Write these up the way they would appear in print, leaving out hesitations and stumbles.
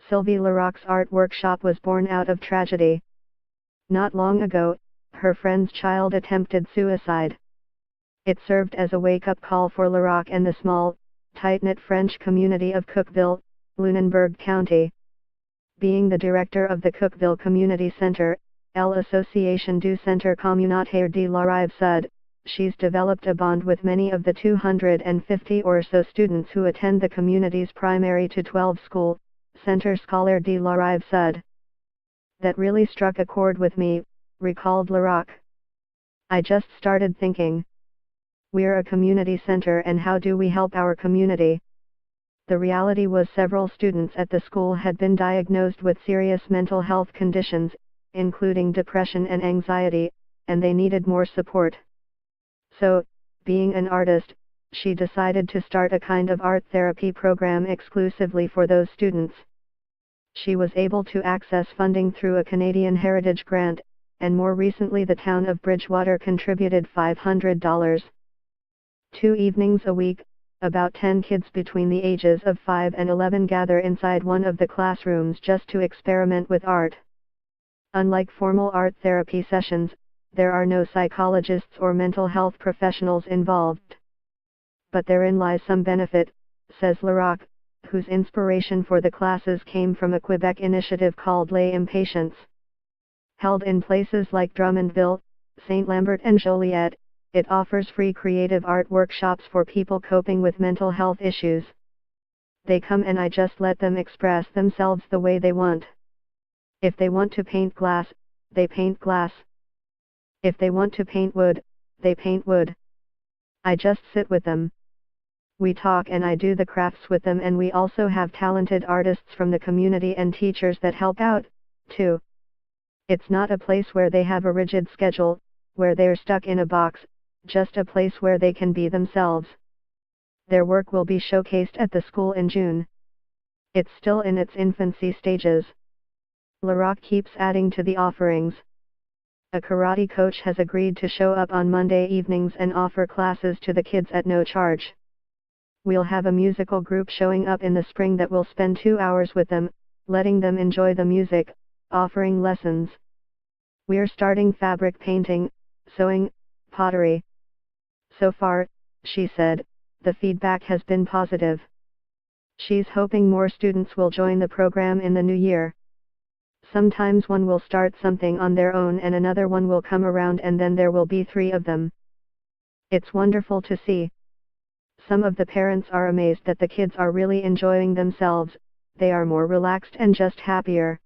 Sylvie Larocque's art workshop was born out of tragedy. Not long ago, her friend's child attempted suicide. It served as a wake-up call for Larocque and the small, tight-knit French community of Cookville, Lunenburg County. Being the director of the Cookville Community Center, l'Association du Centre Communautaire de la Rive-Sud, she's developed a bond with many of the 250 or so students who attend the community's primary to 12 school, Centre Scolaire de la Rive-Sud. That really struck a chord with me, recalled Larocque. I just started thinking. We're a community center, and how do we help our community? The reality was several students at the school had been diagnosed with serious mental health conditions, including depression and anxiety, and they needed more support. So, being an artist, she decided to start a kind of art therapy program exclusively for those students. She was able to access funding through a Canadian Heritage grant, and more recently the town of Bridgewater contributed $500. 2 evenings a week, about 10 kids between the ages of 5 and 11 gather inside one of the classrooms just to experiment with art. Unlike formal art therapy sessions, there are no psychologists or mental health professionals involved. But therein lies some benefit, says Larocque, whose inspiration for the classes came from a Quebec initiative called Les Impatients. Held in places like Drummondville, St. Lambert and Joliet, it offers free creative art workshops for people coping with mental health issues. They come and I just let them express themselves the way they want. If they want to paint glass, they paint glass. If they want to paint wood, they paint wood. I just sit with them. We talk and I do the crafts with them, and we also have talented artists from the community and teachers that help out, too. It's not a place where they have a rigid schedule, where they're stuck in a box, just a place where they can be themselves. Their work will be showcased at the school in June. It's still in its infancy stages. Larocque keeps adding to the offerings. A karate coach has agreed to show up on Monday evenings and offer classes to the kids at no charge. We'll have a musical group showing up in the spring that will spend 2 hours with them, letting them enjoy the music, offering lessons. We're starting fabric painting, sewing, pottery. So far, she said, the feedback has been positive. She's hoping more students will join the program in the new year. Sometimes one will start something on their own and another one will come around, and then there will be 3 of them. It's wonderful to see. Some of the parents are amazed that the kids are really enjoying themselves, they are more relaxed and just happier.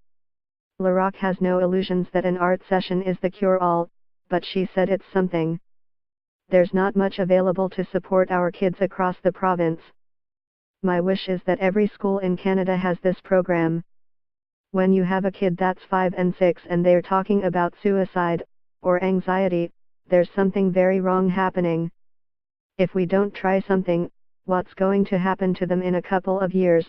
Larocque has no illusions that an art session is the cure-all, but she said it's something. There's not much available to support our kids across the province. My wish is that every school in Canada has this program. When you have a kid that's 5 and 6 and they're talking about suicide, or anxiety, there's something very wrong happening. If we don't try something, what's going to happen to them in a couple of years?